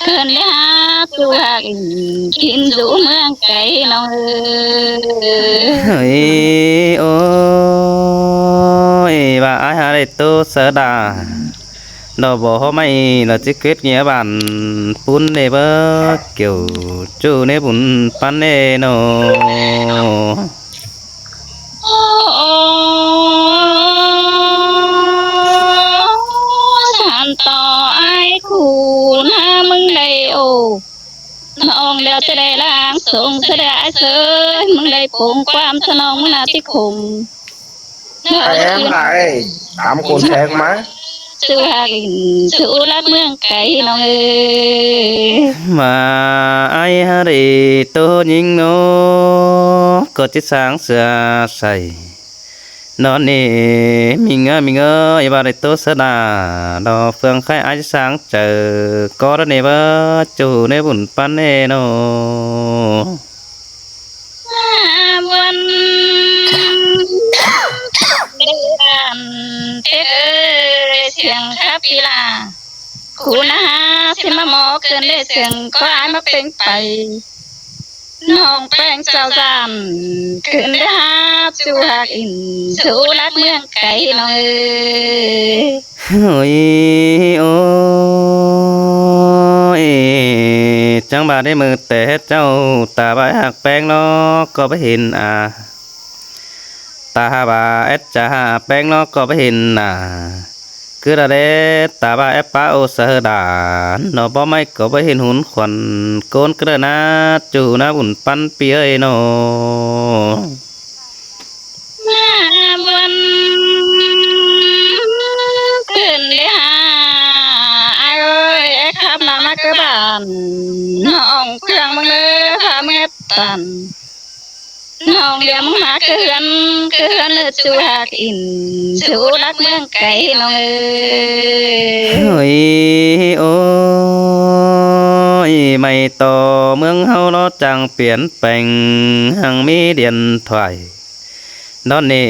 เกินเลยฮะตัวหักกินดูเมืองไก่น้องเฮ้ยโอ้ยbà ai hà đây tôi sợ đà nó bỏ mày nó chỉ kết nghĩa bản bún này bơ kiểu chú này bún pan này nó ฉันต่อไอ้คู่นะมึงได้โอ้น้องแล้วจะได้ล้างส่งจะได้เสยมึงได้ปงความสนองมึงนาที่คม em lại tạm cồn thẹt má สู้หากินสู้รักเมืองไก่น้องmà ai hà đây tôi nhìn nó có chiếc sáng sửa sài nó nè mình ơi bà đây tôi sợ đà đó phương khai ai sáng chờ có đó nè bơ chủ nè bún pan nè nó วันเดือนเอ้ยเสียงครับพี่ลาคุณนะฮะสิมาหมอเกินได้เสียงก็อายมาเป็นไปน้องแป้งเจ้าจานเกินได้ฮะสู้หักอินสู้รักเมืองไก่น้องôi ôi chẳng bà đây mơ tệ cháu ta bãi hạt beng nó có phải hình à ta bà ép cha beng nó có phải hình à cứ là đấy ta bà ép ba ô sơ đà nó bỏ máy có phải hình hun khoản côn cứ là na chủ na bún pan pía nó มาวันขึ้นเลยฮะไอ้เอ้ยไอ้ขับมามากระบานน้องเครื่องมึงเลยพาเมื่อตันน้องเลี้ยงมึงหาเกินเลยสู้หักอินสู้รักเมืองไก่น้องôi ôi mày to mương hao nó chẳng biến bệnh hàng mi điện thoại nó nè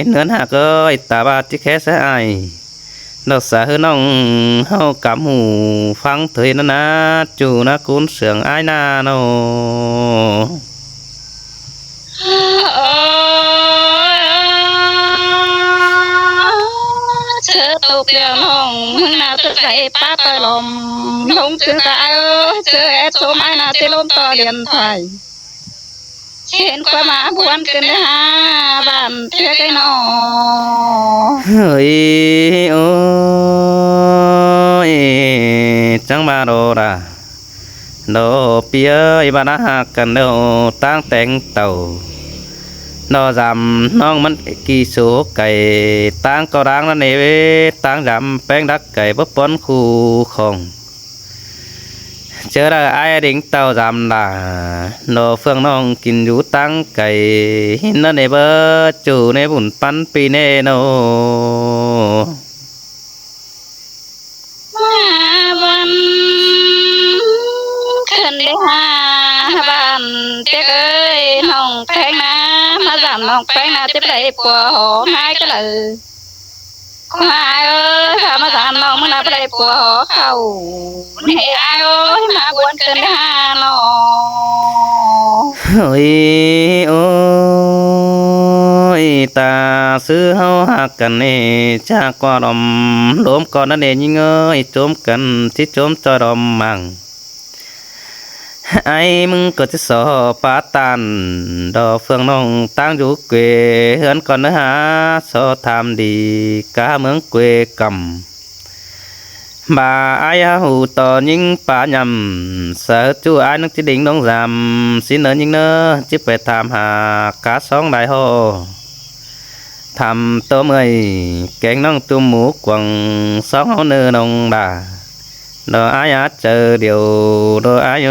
nướng hạt ơi ta ba chiếc khé sẽ ai nó sợ hơn nông hao cảm hù phăng thời nó na chủ nó cuốn sườn ai na nó เธอตกเรือน้องมึงน่าจะใส่ป้าตอยลมลงถึงตายเจอแอดโซไม้น่าจะล้มต่อเรียนไทยเช่นความมาบวนกันเลยฮะบ้านเพื่อไก่นอ ôi ôi chẳng ba đồ ra đồ bia ba đã cần đồ tăng tên tàu nó giảm non mất kỳ số cày tăng có đáng nó nề tăng giảm bén đắc cày bấp bón khu không chờ là ai định tàu giảm là nó phương non kinh rú tăng cày nó nề bơ chủ nề bún pan pi nề nó มาวันขึ้นเลยฮะบ้านเจ๊กเอ้ยน้องแพงนะมาสามน้องแพงนะจะไปปัวหอมให้ก็เลยควายเอ้ยพามาสามน้องมึงน่ะไปปัวหอเข้าเนี่ยไอ้เอ้ยมาบวนขึ้นเลยฮะน้อง ôi ôi ta sư hao hạ cần nè cha qua đom đốm con nó nè nhưng ơi chôm cần chỉ chôm cho đom măng ai mừng có chỉ sợ phá tan đò phương nông tăng du quê hơn con nữa hả sợ tham đi cả mướn quê cầm bà ai hù to nhưng bà nhầm sợ chú ai nó chỉ định đông giảm xin nữa nhưng nữa chỉ phải tham hà cá sóng đại hồ tham tôm ơi kén nông tôm mũ quần sóng hậu nơ nông đà đồ ai á chờ điều đồ ai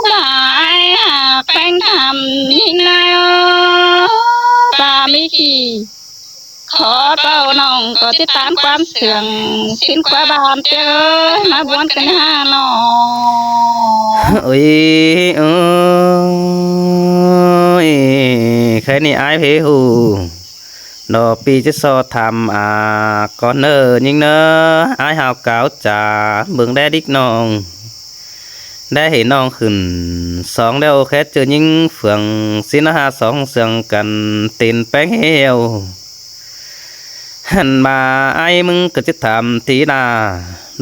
bài phanh thầm nhìn này bà mi kỳ khó bao nòng có tiết tán quan sườn xin qua bàn tê ơi mà buồn cái hà nọ ôi ôi cái này ai phê hù ดอปีจะสอทำก่อนยิงอายหาวกาวจ่าเบิ่งได้ดิกน้องได้เห็นน้องขึ้นสองเดียวแค่เจอยิงเฟืองสินหาสองเสียงกันตีนแป้งเหี่ยวหันมาไอ้มึงก็จะทำทีนา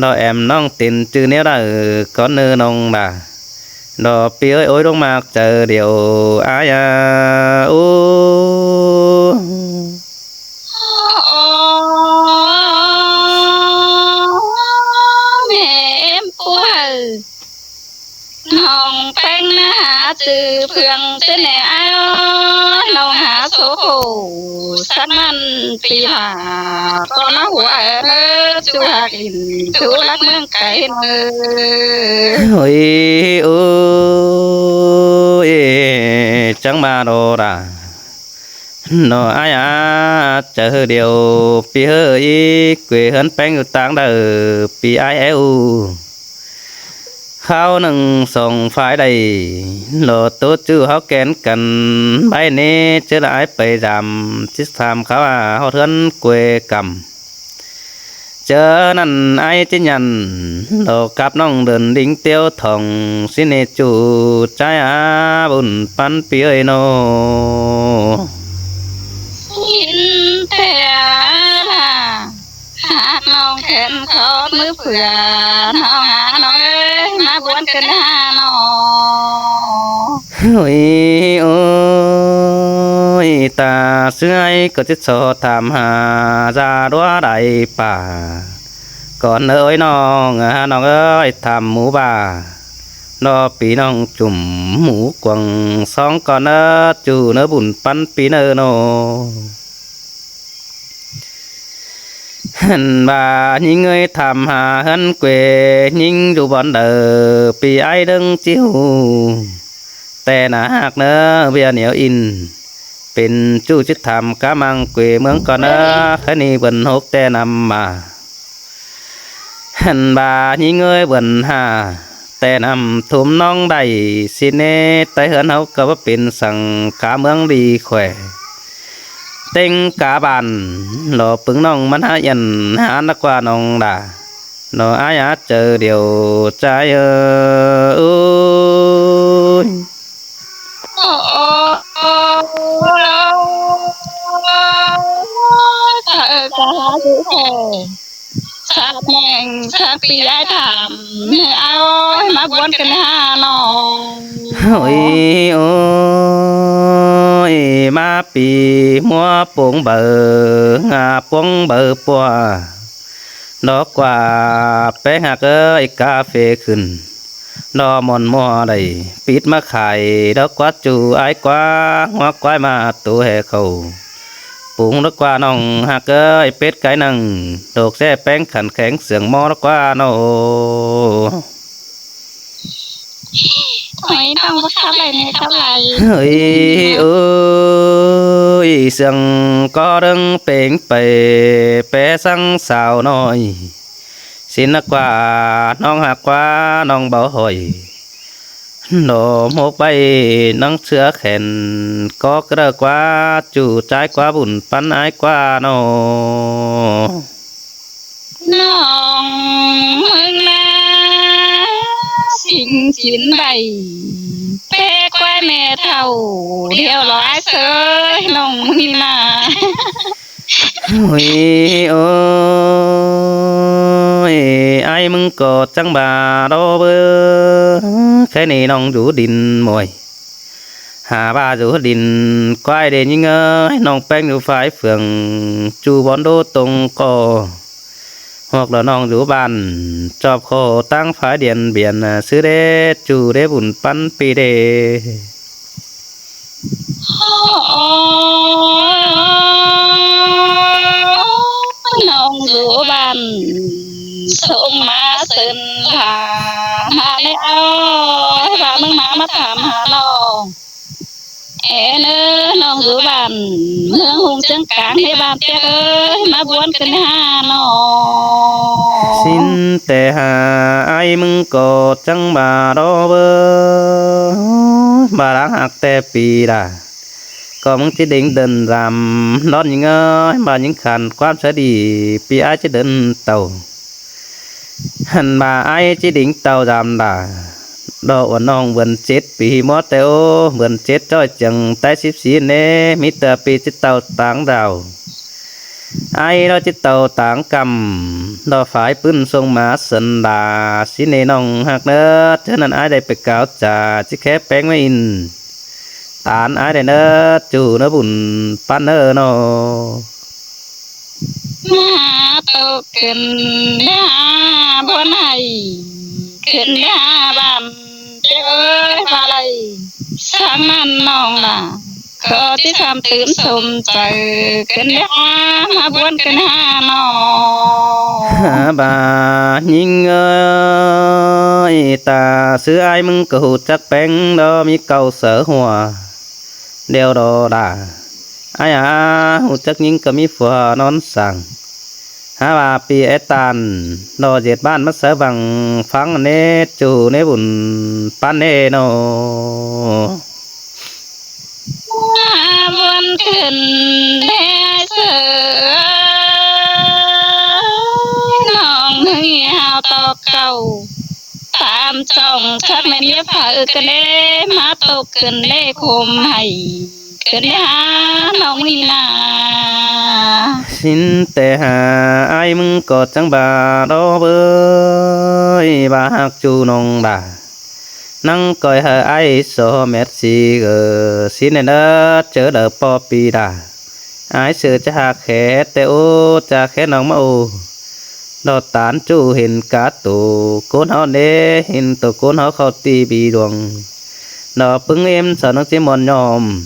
ดอแอมน้องตีนจื้อเนี้ยได้ก่อนน้องบ่าดอปีเอ้ยโอ้ยลงมาเจอเดียวอายโอ้ แม่เอ็มปัวน้องแป้งนะหาจือเพื่องเจ้าแหน่อ้ายน้องหาโซโหสักมันปีหาก็น้าหัวจูหากินจูรักเมืองไก่มือ โอ้ยโอ้ยจังมาโดราnó ai chờ điều pi hơi quê hơn bánh ở tang đời pi ai eo khao nâng sòng phái đầy lò tốt chứ họ kén cần bay nê chứ lại phải giảm chứ tham khao họ thân quê cầm chờ năn ai chứ nhằn lò cặp nong đơn đính tiêu thòng xin nê chủ trái bùn pan pi ơi nó ยินแต่ละหาน้องแขนขอมือเผื่อน้องหาน้องเอ้ยมาบวนกันหาน้อง ôi ôi ta xưa ấy có chết so tham hà ra đó đại bà còn ơi nó ơi tham mũ bà nó bị nong chùm mũ quần song còn chủ nó bùn pan pi nó hân bà những người tham hà hân quê nhưng dù bọn đờ pi ai đừng chiếu แต่นาหากเบียเหนียวอินเป็นจู้จิตธรรมกามังเกวเมืองก่อนคณีบนหกแต่นำมาหันบาญิงเอ้ยบนหาแต่นำทุ่มน้องได้สิเนไตเหินเฮาก็ว่าเป็นสังกาเมืองดีแขวเต็งกาบานหล่อปึงน้องมันหายันหานักว่าน้องด่าหน่ออายเจอเดียวใจโอ้ย thợ cả giữ khổ sát mèn sát bị ai thảm ai ơi mà buồn cần hà nó ôi ôi ma pì mua buông bờ buông bờ bùa nó qua bé hạc ơi cà phê khẩn nó mòn mò đầy pít má khải đó quá chú ai quá hoa quái mà tụ hè khẩuปุงนักว่าน้องหักเอ้ยเป็ดไก่นังดอกแซ่แป้งขันแข็งเสียงมอนักว่าน้อ mấy năm có sao lại này sao lại เฮ้ยเอ้ยเสียงก็ดังเป่งไปแปะสังสาวน้อยสินักว่าน้องหักว่าน้องเบาหอยหนอหมกใบนังเชือแขนก็กระกว่าจู่ใจกว่าบุญปันอายกว่าน้อ น้องมึงนะสิ่งจินใบเป้กว่าแม่เท่าเดียวร้อยเสยน้องมึงนี่นะ โอ้ยโอ้ยไอ้มึงก็จังบาดอเบอแค่นี้น้องอยู่ดินมวยหาบ้าอยู่ดินควายเด่นยิงน้องแป้งอยู่ฝ่ายเฟืองจูบอนโดตรงก่อหอกแล้วน้องอยู่บ้านจอบคอตั้งฝ่ายเดียนเบียนซื้อเดจูเดบุญปันปีเด น้องอยู่บ้านส่งมาเสินหาเลยเอาให้ว่ามึงมาถามหาน้องเอ๋เน้อน้องอยู่บ้านเมืองหงเชียงกลางให้บ้านเจ้าเอ้ยมาบวนกันหาน้อง สินแต่หาไอ้มึงก็จังบาดอเบอบารักหักแต่ปีดา có mong chỉ định đần làm nó những mà những khăn quan sẽ đi bị ai chỉ đần tàu hẳn mà ai chỉ định tàu làm là đồ nong vườn chết bị mót teo vườn chết cho chẳng tay xíp xí nè mi tờ bị chỉ tàu táng rào ai đó chỉ tàu táng cầm đó phải bưng sông má sân là xí nè nong hạt nữa cho nên ai đây bị cáo trả chỉ khép bén mới in tán ai đây nữa chủ nó buồn pan nữa nó mà tàu cần nhà bốn này cần nhà bàn chơi và lại sáng ăn nong là có tí sam tưởng sum trời cần nhà mà bốn cần nhà nó bà nhìn ơi ta xứ ai mừng cầu chắc bén đó mi cầu sở hòa đeo đồ đà ai hụt chắc những cái mi phở non sàng bà pi etan đồ dệt ban mất sở bằng phẳng nè chủ nè bùn pan nè nó bốn cần để sợ nong hưng hào to cầu tam chồng chắc mẹ biết phải cần đê má tô cần đê khom hay cần đê ha nong đi na xin tệ hà ai mừng có chẳng bà đó với bà hạc chu nong bà năng coi hờ ai so merci gờ xin này đó chớ đỡ popi đà ai sửa cha hạc khé tê ô cha khé nong mà ô đó tán chu hình cá tù côn họ nê hình tổ côn họ khâu tì bì đường đó bưng em sợ nó chỉ mòn nhòm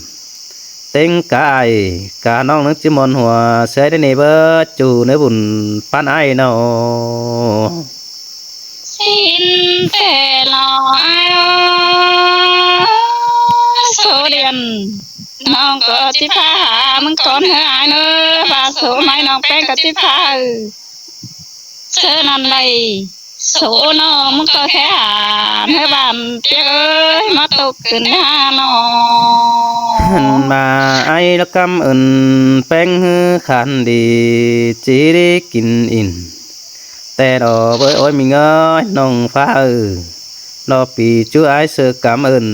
tên cái cả nong nó chỉ mòn hòa sẽ đến này bơ chu nếu buồn pan ai nào xin tệ lo ai số điện nong có chỉ phá hạมึงcòn hơn ai nữa và số máy nong bên có chỉ phá sơ nan đây số nóมึงcó thể hạ mấy bạn tiếc ơi mà tôi cần ha nó mà ai đó cam ơn bén khăn đi chỉ đi kín inแต่ดอvới ôi mình ơi nông phá nó bị chú ai sơ cảm ơn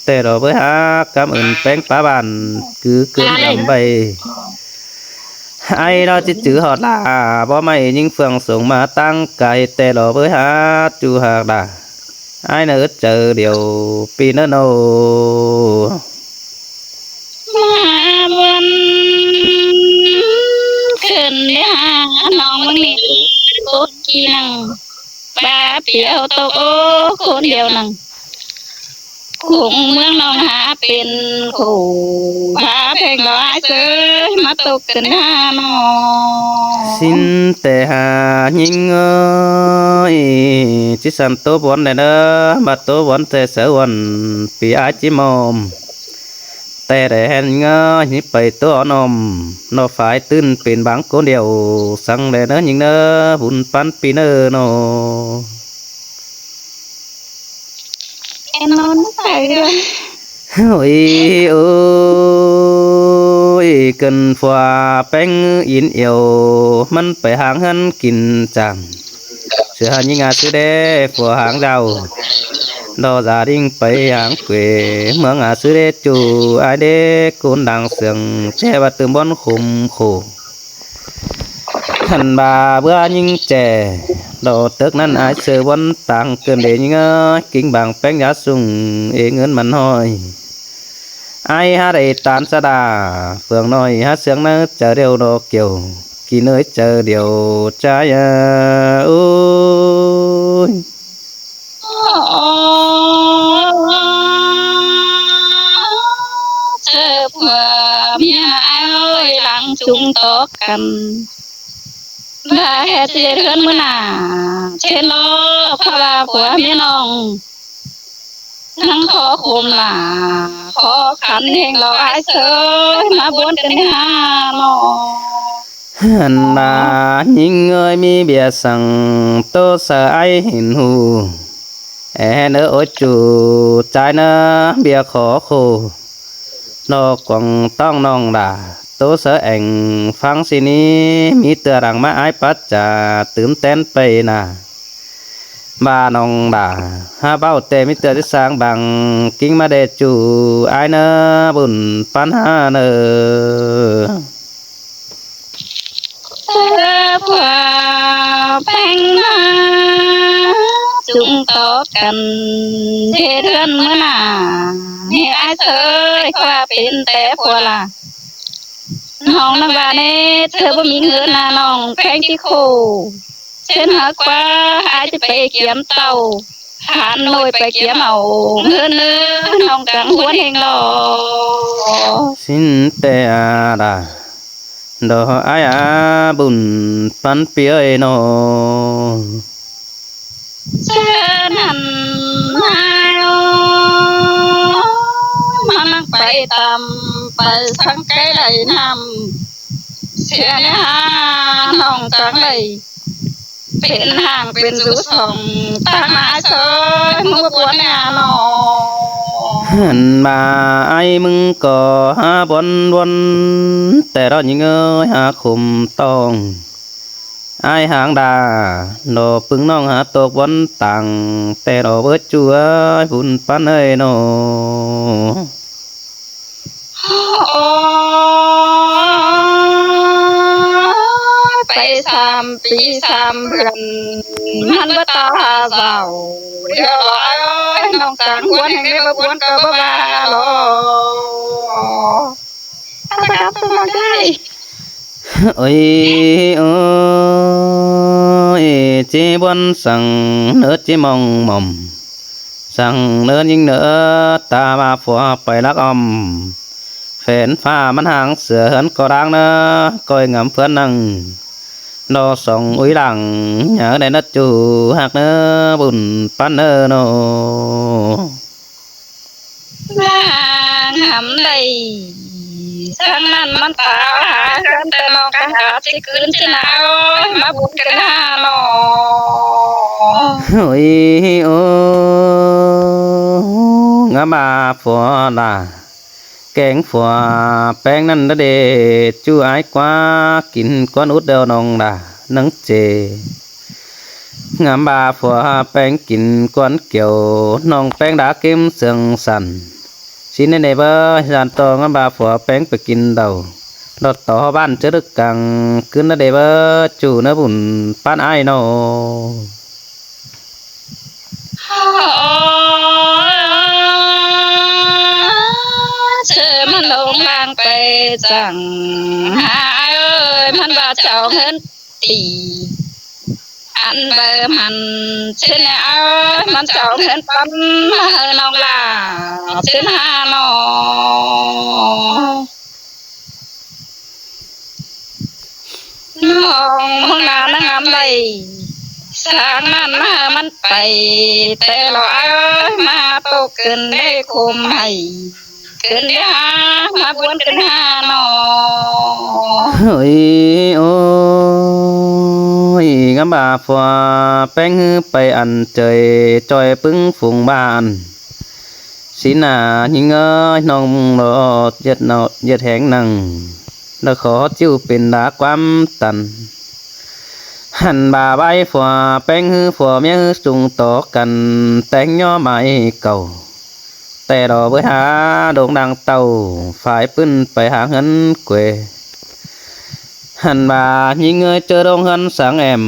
แต่ดอvới ha cảm ơn bén phá bàn cứ cưỡng làm bay ai đó chỉ chữ họ là bỏ mày nhưng phường xuống mà tăng càyแต่ดอvới ha chú hạc đà ai nữa chờ điều pi nữa nô mà buồn cần để ha nongมึงนี่cốt chi năng ba biểu tô ô cốt điều năng cùng mương nong háเป็นขู่พาเพลงร้อยซื้อมาตกกันห้าหนอ xin tệ hà nhìn ơi chỉ san tô bốn này đó mà tô bốn tệ sở quần bị ai chỉ mồm tệ để hẹn ngơ nhịp bày tô nôm nó phải tin tiền bảng cố điều sang để nó nhìn nó vun pan pi nơ nó em non phải rồi ôi ôi cần phòa bánh in yêu mình phải hàng hơn kín chẳng sự hàng như ngà sự đế phòa hàng giàu đó gia đình phải hàng quê mưa ngà sự đế chủ ai đế cũng đang sương che và từ bốn khum khổ thần bà bữa nhưng trẻ đó tức nên ai sự vẫn tăng cơn để những kinh bằng bánh giá sung ế ngân mặn hỏi ai hát đầy tán sa đà phường nói hát sướng nó chờ điều đồ kiểu kỳ nơi chờ điều trái ôi chờ vừa mía ơi lặng chúng tốt cần và hết dễ hơn mưa nà trên lo pha của mía nong nắng khó khôn là khó khăn hình lo ai sợ mà buồn cần ha lo hẳn là những người mi bìa rằng tôi sợ ai hình hù nỡ ôi chủ trái nỡ bìa khó khổ นอกกวางต้องน้องด่าโตเสอแองฟังสินี้มีเตือรังมาอายปัจจาตื่นเต้นไปนะบาน้องด่าหาเบ้าแต่มีเตือที่สร้างบังกิ้งมาเดจูอายเนอบุญปันหาเนอ เธอผัวแป้งมาจุงต่อกันเทเดือนเมื่อหนานี่ไอ้เธอว่าเป็นแต่ผัวล่ะน้องนังว่าเน่เธอบ่มีเงินนาน้องแพงที่โคเช่นหากว่าอาจจะไปเกี่ยมเต่าหาหน่อยไปเกี่ยมเอาเงินเนื้อน้องกังหัวเฮงหลอ สินแต่อาดาดออายอาบุญปันเปียโน เชิญหันมามันไปตามไปสังไกลไหลนำเสียเนื้อหาน้องจังเลยเป็นห่างเป็นสุสองตั้งมาเชยมือปวดงานอ หันมาไอ้มึงก็หาบนวนแต่เรายิงเอ้ยหาคุมต้องไอ้หางดาดอปึงน้องหาตกบนตังแต่เราเบิดจัวบุญปันเอ้ยโน โอ้ไป3 ปี 3 เดือนมันบ่ตาเศร้าเดี๋ยวไอ้น้องจังหัวแห่งได้บ่บวนก็บ่ว่าหรอกถ้าไปรับสมัครได้ โอ้ยโอ้ยจีบวนสั่งเนื้อจีมองหม่อมสั่งเนื้อยิงเนื้อตามาฝัวไปลักอมแฟนฟ้ามันหางเสือเหินก็ดังเนอก้อยงำเพื่อนนั่งดอส่องอุ้ยหลังหยาในนัดจูหักเนื้อบุญปันเนื้อโน นางหำเลยสังนั้นมันตาหากันแต่น้องกันหาสิคืนสิหนาวมาบุญกันหาหนอ โอ้ยโอ้งามาฝัวล่ะแกงฝัวแป้งนั่นนะเดจูอายกว่ากินก้อนอุดเดียวนองด่านังเจงามบาฝัวแป้งกินก้อนเกี่ยวน้องแป้งด่าเก็มเสืองสันสินในเบอร์จานตองงามบาฝัวแป้งไปกินเดารถต่อบ้านเจอดึกกังขึ้นนะเดเบอร์จูนะบุญป้านไอายโน เชื่อมันลงลางไปจังหาเอ้ยมันว่าเจ้าเงินตีอันเบอร์มันเช่นเอ้ยมันเจ้าเงินปั๊มมาเฮน้องลาเช่นหาหนอน้องมึงนานังำเลยสร้างนั้นมามันไปแต่เราเอ้ยมาโตเกินได้คุมให้เกินได้หามาบวนกันหาหนอ โอ้ยโอ้ยงามบาฝัวแป้งฮือไปอันเจยจอยปึ้งฝูงบ้านสีหน้ายิงเอ้ยน้องรอเย็ดเนาเย็ดแหงนังแล้วขอจิ้วเป็นดาความตันหันบาใบฝัวแป้งฮือฝัวเมียฮือจุงต่อกันแต่งย่อไม้เก่าแต่ดอกเบหาโด่งดังเต่าฝ่ายปื้นไปหาเงินเกวหันบายิงเงยเจอดงเงินสังแอม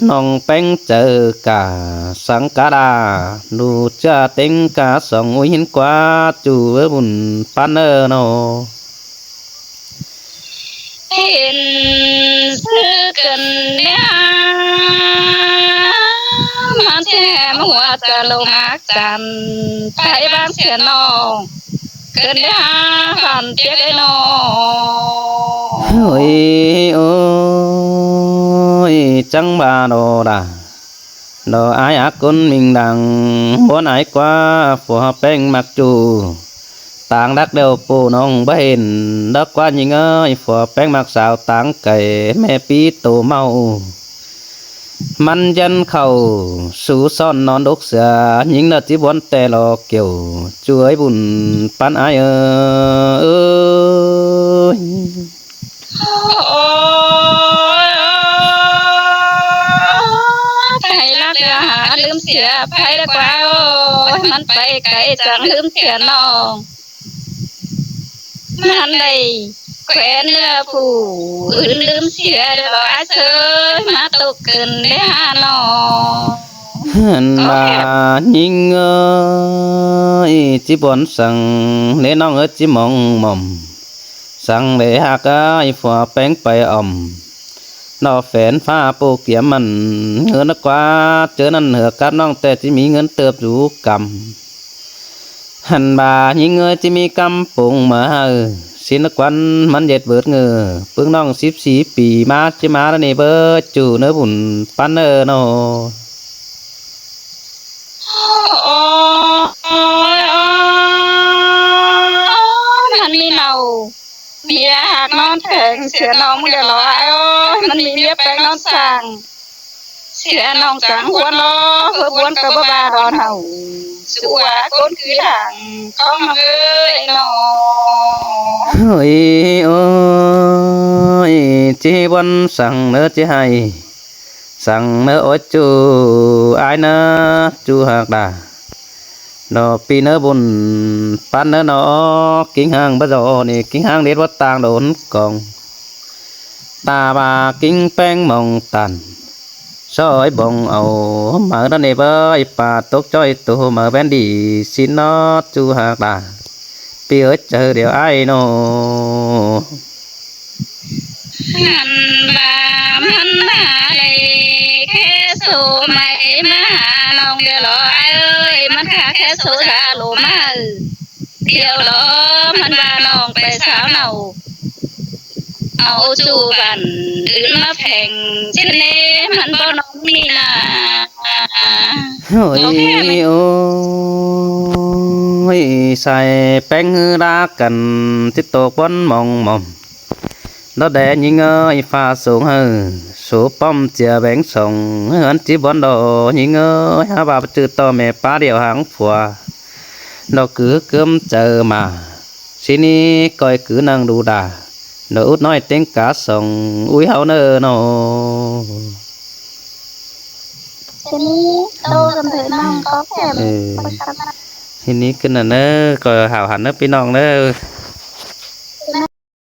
น้องแป้งเจอกาสังกาดาดูจะเต็งกาสองอุ้ยหินกว่าจูเวบุญปันเนอโน เห็นซื้อกันเนี่ยมันแช่มหัวจะลงหักจันไปบ้านเสียน้องเกินได้หาฝันเจ๊กไอ้น้อง โอ้ยโอ้ยจังบาโดดาดออายอากุนมิงดังบนอายกว่าฝัวแป้งมักจูต่างดักเดียวปูน้องบ่เห็นดักกว่ายิงเอ้ยฝัวแป้งมักสาวต่างไก่แม่ปีโตเมามันยันเข้าสู่ซ่อนนอนดกเสือยิงนาจิบวนแต่รอเกี่ยวช่วยบุญปันอายเอ้ โอ้ยไผรักเรือหาลืมเสียไผดีกว่าโอ้ยมันไปไกลจังลืมเสียน้องมันได้แขวนเนื้อผู้อื่นลืมเสียเด้อไอ้เชยมาตกเกินได้หาน้อง bà nhìn ơi chỉ buồn sang đểน้องchỉ mong mầm sang để hạc ai phò bén bay nó phèn phaปูเกี่ยมันเงินกว่าเจอนั่นเหอกับน้องแต่ที่มีเงินเติบอยู่กำหันบ่ายิงเงยที่มีกำปุ่งมาสินกวันมันเย็ดเบิดเงอเพิ่งน้อง14 ปีมาจิมาแล้วนี่เบิดจู่เนื้อบุญปันเนอโน โอ้ยมันมีเนาเมียหักนอนแข็งเสียน้องมึงเดี๋ยวรอไอ้โอ้ยมันมีเมียแปลงนอนสั่งเสียน้องสั่งหัวล้อเพื่อบวนกับบ้ารอนเฮาสัวก้นคือหลังของเอ้ยน้อง เฮ้ยโอ้ยจีวันสั่งเนื้อจีให้สั่งเนื้อโอ้จูไอ้เนื้อจูหักดาดอปีเนื้อบุญปันเนื้อเนาะกิ้งหางบะจอนี่กิ้งหางเด็ดวัดตางโดนกองตาบากิ้งแป้งมองตันซอยบงเอามาด้านในเบยป่าตกจ้อยตัวมาแบนดีสินเนาะจูหักดาปีเอ้ยเจอเดี๋ยวไอ้โน หันบามันมาเลยแค่สู่ไม่มาหาน้องเดี๋ยวรอไอ้เอ้ยมันหาแค่สู่ชาโลมาเดี๋ยวรอมันว่าน้องไปสาวเนาเอาจูบันอื่นมาแผงเช่นนี้มันบ่น้องนี่นะ โอ้ยโอ้ยใส่แป้งรักกันที่ตกบนมองมอมnó để những ơi pha xuống hừ số bom chia bánh sòng hắn chỉ bón đồ những ơi ha bà chữ to mẹ ba điều hàng phùa nó cứ cơm chờ mà xin đi coi cứ năng đủ đà nó út nói tiếng cá sòng úi hậu nơ nó ทีนี้โตกันเถอะน้องก็แค่ ทีนี้ขึ้นน่ะเนอะก็หาวหันเนอะพี่น้องเนอะ